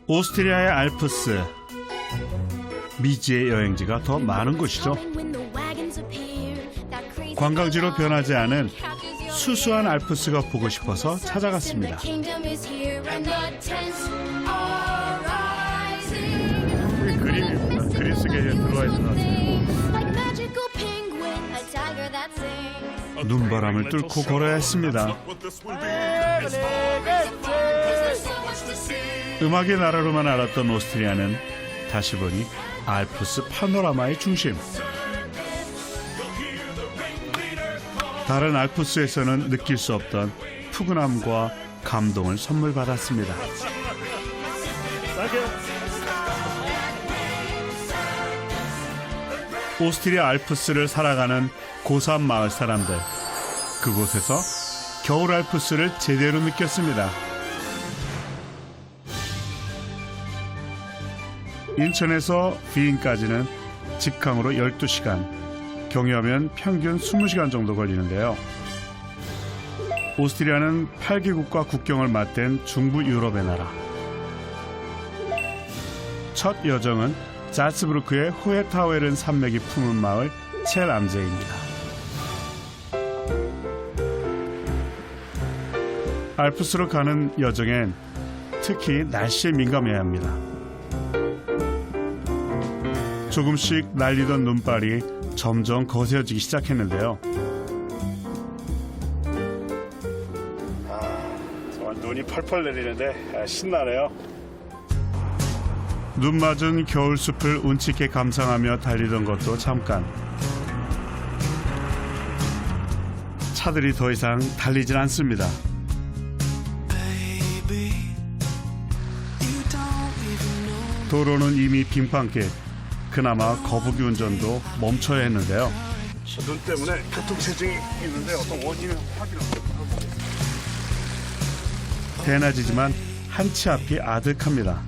오스트리아의 알프스, 미지의 여행지가 더 많은 곳이죠. 관광지로 변하지 않은 수수한 알프스가 보고 싶어서 찾아갔습니다. 그림입니다. 그림 속에 들어와 있는 것 같아요. 눈바람을 뚫고 걸어야 했습니다. 음악의 나라로만 알았던 오스트리아는 다시 보니 알프스 파노라마의 중심. 다른 알프스에서는 느낄 수 없던 푸근함과 감동을 선물 받았습니다. 오스트리아 알프스를 살아가는 고산 마을 사람들, 그곳에서 겨울 알프스를 제대로 느꼈습니다. 인천에서 비인까지는 직항으로 12시간, 경유하면 평균 20시간 정도 걸리는데요. 오스트리아는 8개국과 국경을 맞댄 중부 유럽의 나라. 첫 여정은 자츠부르크의 호헤타웨른 산맥이 품은 마을 첼암제입니다. 알프스로 가는 여정엔 특히 날씨에 민감해야 합니다. 조금씩 날리던 눈발이 점점 거세어지기 시작했는데요. 정말 눈이 펄펄 내리는데 신나네요. 눈 맞은 겨울숲을 운치 있게 감상하며 달리던 것도 잠깐. 차들이 더 이상 달리질 않습니다. 도로는 이미 빙판길. 그나마 거북이 운전도 멈춰야 했는데요. 눈 때문에 교통체증이 있는데 어떤 원인은 확인합니다. 대낮이지만 한치 앞이 아득합니다.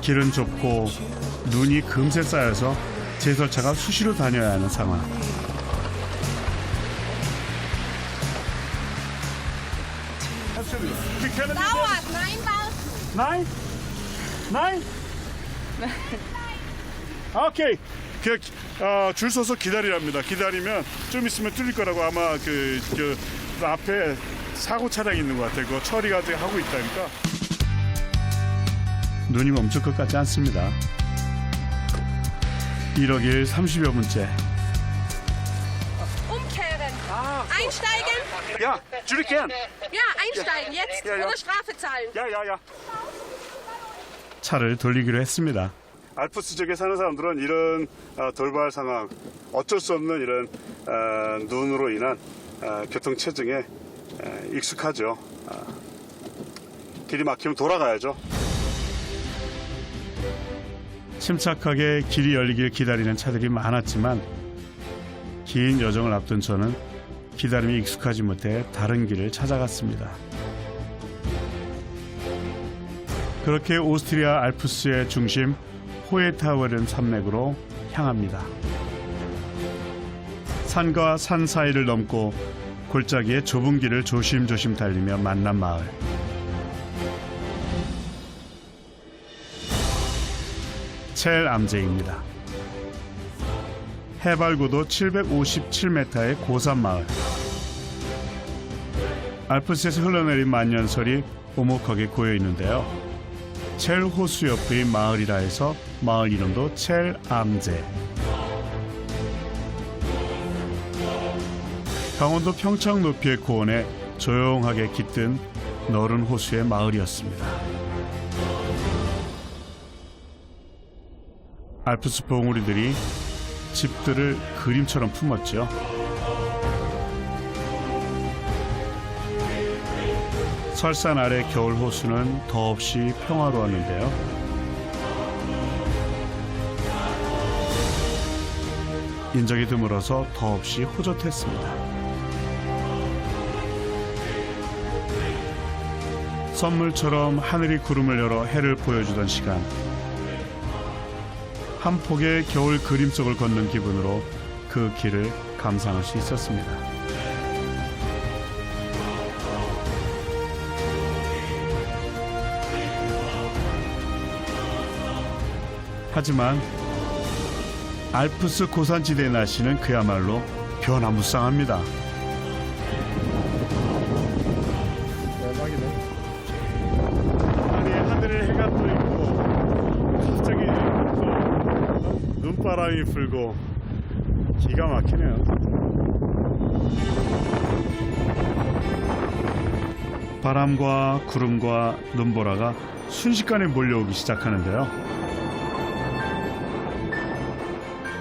길은 좁고 눈이 금세 쌓여서 제설차가 수시로 다녀야 하는 상황. 오케이. 줄 서서 기다리랍니다. 기다리면 좀 있으면 뚫릴 거라고. 아마 그 앞에 사고 차량이 있는 것 같아요. 그거 처리가 하고 있다니까. 눈이 멈출 것 같지 않습니다. 이러길 30여 분째. Umkehren. Einsteigen. 야, 줄이ken. Ja, einsteigen jetzt. Oder Strafe zahlen. 야야야. 차를 돌리기로 했습니다. 알프스 지역에 사는 사람들은 이런 돌발 상황, 어쩔 수 없는 이런 눈으로 인한 교통체증에 익숙하죠. 길이 막히면 돌아가야죠. 침착하게 길이 열리길 기다리는 차들이 많았지만 긴 여정을 앞둔 저는 기다림이 익숙하지 못해 다른 길을 찾아갔습니다. 그렇게 오스트리아 알프스의 중심 호헤타웨른 산맥으로 향합니다. 산과 산 사이를 넘고 골짜기의 좁은 길을 조심조심 달리며 만난 마을. 첼암제입니다. 해발고도 757m의 고산 마을. 알프스에서 흘러내린 만년설이 오목하게 고여 있는데요. 첼 호수 옆의 마을이라 해서 마을 이름도 첼암제. 강원도 평창 높이의 고원에 조용하게 깃든 너른 호수의 마을이었습니다. 알프스 봉우리들이 집들을 그림처럼 품었죠. 설산 아래 겨울 호수는 더없이 평화로웠는데요. 인적이 드물어서 더없이 호젓했습니다. 선물처럼 하늘이 구름을 열어 해를 보여주던 시간. 한 폭의 겨울 그림 속을 걷는 기분으로 그 길을 감상할 수 있었습니다. 하지만 알프스 고산지대 날씨는 그야말로 변화무쌍합니다. 대박이네. 아니 하늘에 해가 떠 있고 갑자기 또 눈바람이 불고 기가 막히네요. 바람과 구름과 눈보라가 순식간에 몰려오기 시작하는데요.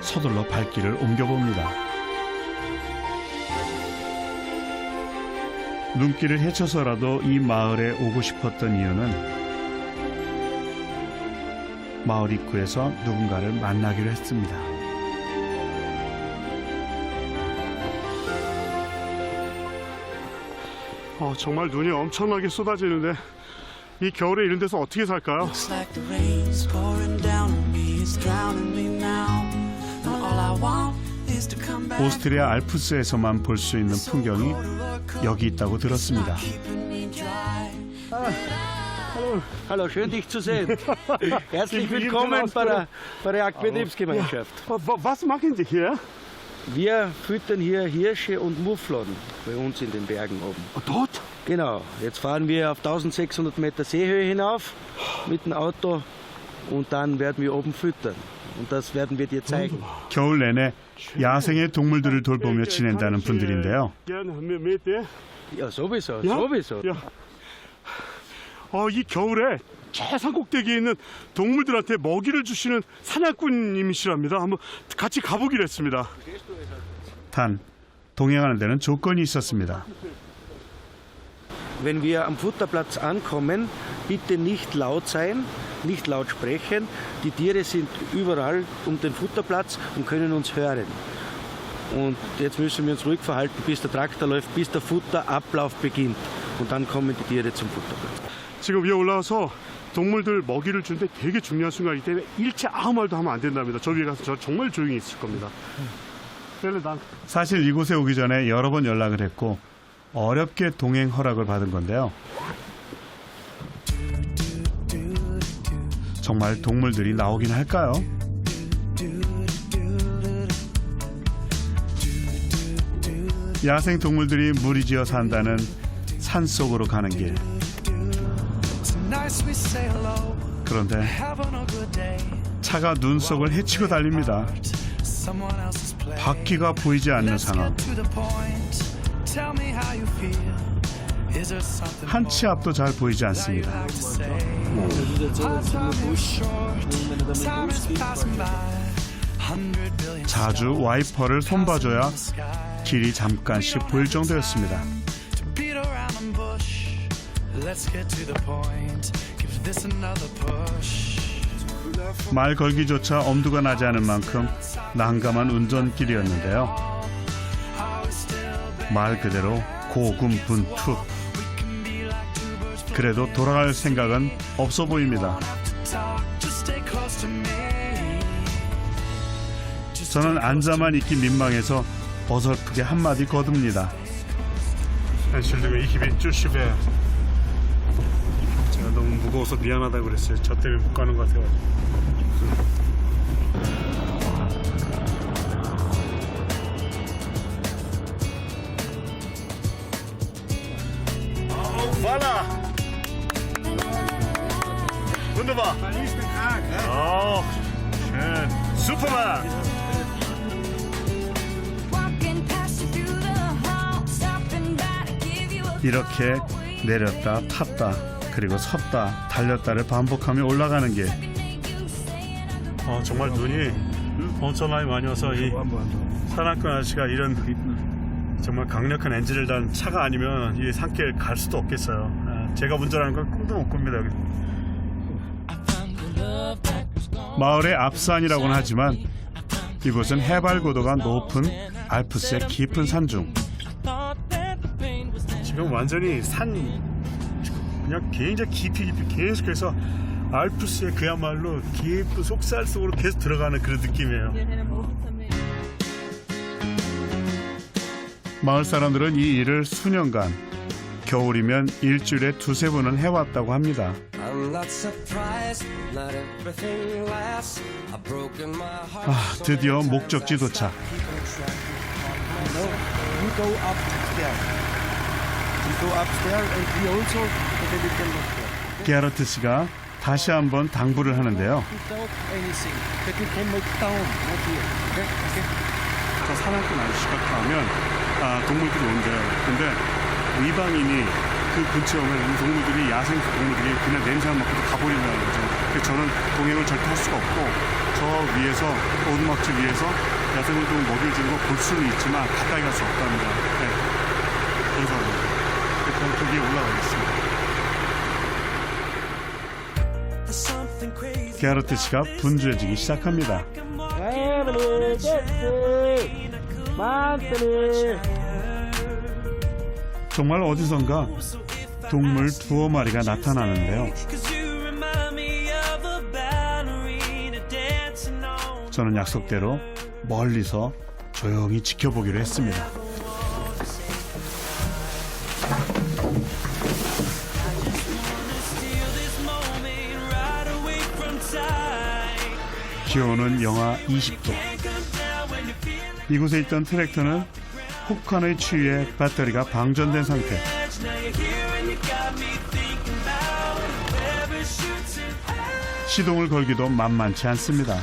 서둘러 발길을 옮겨봅니다. 눈길을 헤쳐서라도 이 마을에 오고 싶었던 이유는 마을 입구에서 누군가를 만나기로 했습니다. 정말 눈이 엄청나게 쏟아지는데 이 겨울에 이런 데서 어떻게 살까요? 오스트리아 알프스에서만 볼 수 있는 풍경이 여기 있다고 들었습니다. Hallo, schön dich zu sehen. Herzlich willkommen bei der Jagdbetriebsgemeinschaft. Was machen Sie hier? Wir füttern hier Hirsche und Mufflon bei uns in den Bergen oben. Dort? Genau, jetzt fahren wir auf 1600 Meter Seehöhe hinauf mit dem Auto und dann werden wir oben füttern. Und das werden wir dir zeigen. 겨울 내내 야생의 동물들을 돌보며 지낸다는 분들인데요. Ja, sowieso, sowieso. 이 겨울에 최산 꼭대기에 있는 동물들한테 먹이를 주시는 사냥꾼님이시랍니다. 한번 같이 가보기로 했습니다. 단 동행하는 데는 조건이 있었습니다. Wenn wir am Futterplatz ankommen, bitte nicht laut sein, nicht laut sprechen. Die Tiere sind überall um den Futterplatz und können uns hören. Und jetzt müssen wir uns ruhig verhalten, bis der Traktor läuft, bis der Futterablauf beginnt. Und dann kommen die Tiere zum Futterplatz. 지금 위에 올라와서 동물들 먹이를 주는데 되게 중요한 순간이기 때문에 일체 아무 말도 하면 안 된답니다. 저 위에 가서 저 정말 조용히 있을 겁니다. 사실 이곳에 오기 전에 여러 번 연락을 했고 어렵게 동행 허락을 받은 건데요. 정말 동물들이 나오긴 할까요? 야생 동물들이 무리지어 산다는 산 속으로 가는 길. 그런데 차가 눈 속을 헤치고 달립니다. 바퀴가 보이지 않는 상황. 한 치 앞도 잘 보이지 않습니다. 자주 와이퍼를 손봐줘야 길이 잠깐씩 보일 정도였습니다. 말 걸기조차 엄두가 나지 않을 만큼 난감한 운전길이었는데요. 말 그대로 고군분투. 그래도 돌아갈 생각은 없어 보입니다. 저는 앉아만 있기 민망해서 어설프게 한마디 거둡니다. Entschuldigung, ich bin zu schwer. 제가 너무 무거워서 미안하다고 그랬어요. 저 때문에 못 가는 것 같아요. Voila! Wunderbar! Oh, schön. Superman! 이렇게 내렸다 탔다 그리고 섰다 달렸다를 반복하며 올라가는 길. 정말 눈이 엄청나게 많이 와서 이 사냥꾼 아저씨가 이런 정말 강력한 엔진을 단 차가 아니면 이 산길 갈 수도 없겠어요. 제가 운전하는 건 꿈도 못 꿉니다. 여기. 마을의 앞산이라고는 하지만 이곳은 해발 고도가 높은 알프스의 깊은 산중. 지금 완전히 산 그냥 굉장히 깊이 계속해서 알프스의 그야말로 깊은 속살 속으로 계속 들어가는 그런 느낌이에요. 마을 사람들은 이 일을 수년간 겨울이면 일주일에 2-3번은 해왔다고 합니다. 드디어 목적지 도착. 게하르트 씨가 다시 한번 당부를 하는데요. 저 사냥꾼 아저씨가 가면 동물들이 온대요. 근데 이방인이 그 근처에 오면 이 동물들이 야생 동물들이 그냥 냄새만 맡고도 가버린다는 거죠. 그래서 저는 동행을 절대 할 수가 없고 저 위에서 오두막집 위에서 야생동물 먹이를 주는 거 볼 수는 있지만 가까이 갈 수 없답니다. 네. 그래서 일단 그 위에 올라가겠습니다. 게하르트 씨가 분주해지기 시작합니다. 정말 어디선가 동물 2마리가 나타나는데요. 저는 약속대로 멀리서 조용히 지켜보기로 했습니다. 기온은 영하 20도. 이곳에 있던 트랙터는 혹한의 추위에 배터리가 방전된 상태. 시동을 걸기도 만만치 않습니다.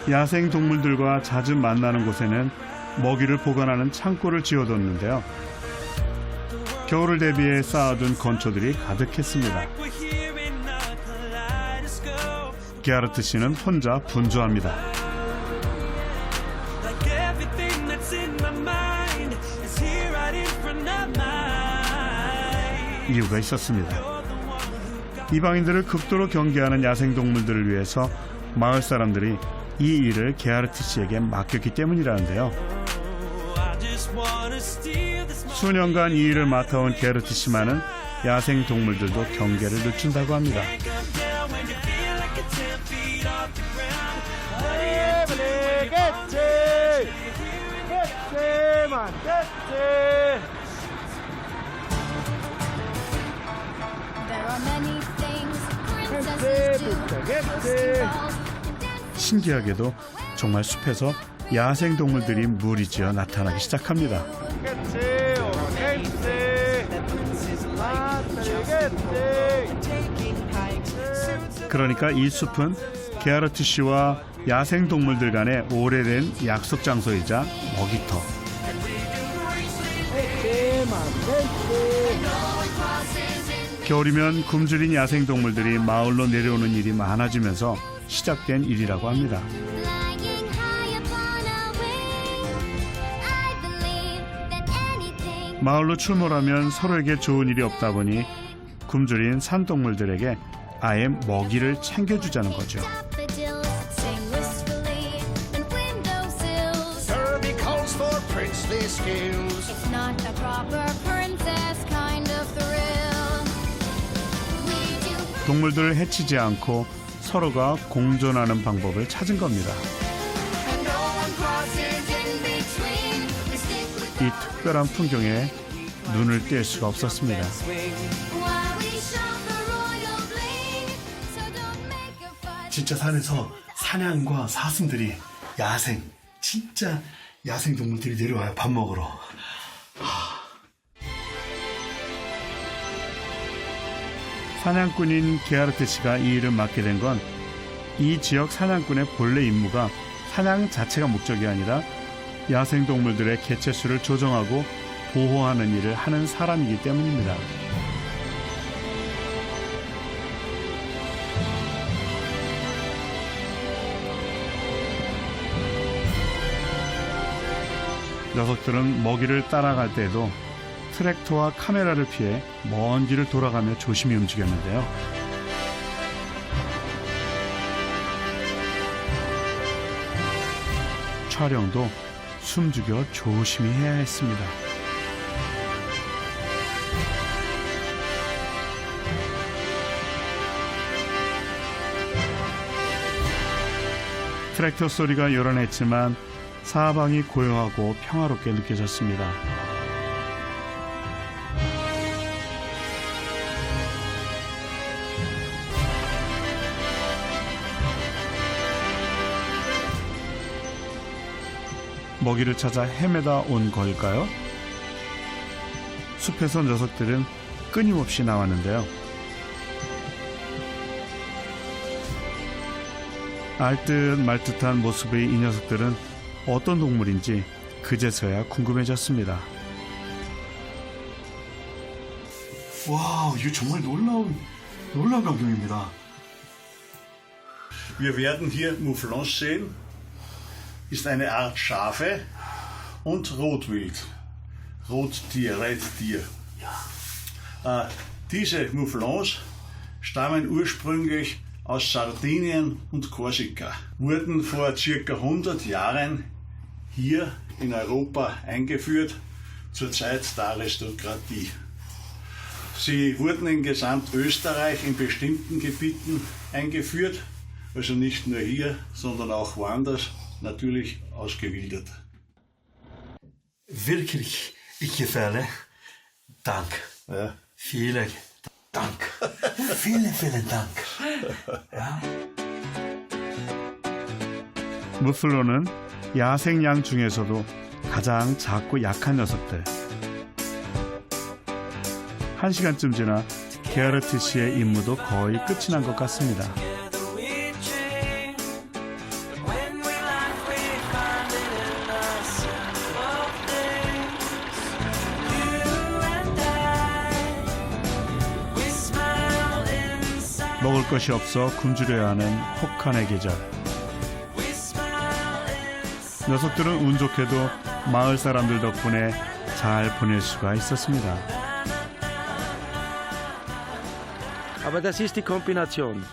야생 동물들과 자주 만나는 곳에는 먹이를 보관하는 창고를 지어뒀는데요. 겨울을 대비해 쌓아둔 건초들이 가득했습니다. 게하르트 씨는 혼자 분주합니다. 이유가 있었습니다. 이방인들을 극도로 경계하는 야생동물들을 위해서 마을 사람들이 이 일을 게하르트 씨에게 맡겼기 때문이라는데요. 수년간 이 일을 맡아온 게하르트 씨만은 야생동물들도 경계를 늦춘다고 합니다. 신기하게도 정말 숲에서 야생동물들이 무리지어 나타나기 시작합니다. 그러니까 이 숲은 게하르트 씨와 야생동물들 간의 오래된 약속 장소이자 먹이터. 겨울이면 굶주린 야생동물들이 마을로 내려오는 일이 많아지면서 시작된 일이라고 합니다. 마을로 출몰하면 서로에게 좋은 일이 없다 보니 굶주린 산동물들에게 아예 먹이를 챙겨주자는 거죠. 동물들을 해치지 않고 서로가 공존하는 방법을 찾은 겁니다. 이 특별한 풍경에 눈을 뗄 수가 없었습니다. 진짜 산에서 사냥과 사슴들이 진짜 야생 동물들이 내려와요. 밥 먹으러. 사냥꾼인 게하르트 씨가 이 일을 맡게 된 건 이 지역 사냥꾼의 본래 임무가 사냥 자체가 목적이 아니라 야생동물들의 개체수를 조정하고 보호하는 일을 하는 사람이기 때문입니다. 녀석들은 먹이를 따라갈 때에도 트랙터와 카메라를 피해 먼 길을 돌아가며 조심히 움직였는데요. 촬영도 숨죽여 조심히 해야 했습니다. 트랙터 소리가 요란했지만 사방이 고요하고 평화롭게 느껴졌습니다. 먹이를 찾아 헤매다 온 걸까요? 숲에서 녀석들은 끊임없이 나왔는데요. 알듯 말듯한 모습의 이 녀석들은 어떤 동물인지 그제서야 궁금해졌습니다. 와, 이거 정말 놀라운 광경입니다. Wir werden hier Mouflons sehen. Ist eine Art Schafe und Rotwild. Rottier, Reittier. Diese Mouflons stammen ursprünglich aus Sardinien und Korsika, wurden vor circa 100 Jahren hier in Europa eingeführt, zur Zeit der Aristokratie. Sie wurden in Gesamtösterreich in bestimmten Gebieten eingeführt, also nicht nur hier, sondern auch woanders, natürlich ausgewildert. Wirklich, ich gefälle. Dank. Ja. Vielen Dank. vielen Dank. Ja. 무슬로는 야생양 중에서도 가장 작고 약한 녀석들. 1시간쯤 지나 게아르트 씨의 임무도 거의 끝이 난 것 같습니다. 먹을 것이 없어 굶주려야 하는 혹한의 계절. 녀석들은 운 좋게도 마을 사람들 덕분에 잘 보낼 수가 있었습니다. Aber das ist die Kombination.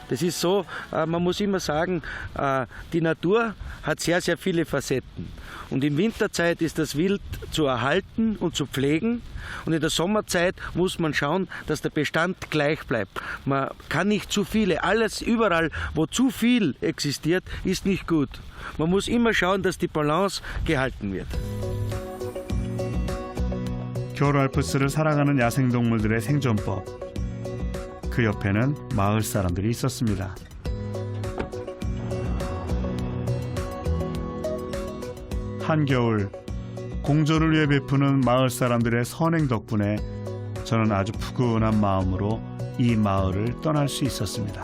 Das ist so, man muss immer sagen, die Natur hat sehr, sehr viele Facetten. Und in Winterzeit ist das Wild zu erhalten und zu pflegen. Und in der Sommerzeit muss man schauen, dass der Bestand gleich bleibt. Man kann nicht zu viele. Alles überall, wo zu viel existiert, ist nicht gut. Man muss immer schauen, dass die Balance gehalten wird. 겨울 알프스를 살아가는 야생동물들의 생존법. 그 옆에는 마을 사람들이 있었습니다. 한겨울 공조를 위해 베푸는 마을 사람들의 선행 덕분에 저는 아주 푸근한 마음으로 이 마을을 떠날 수 있었습니다.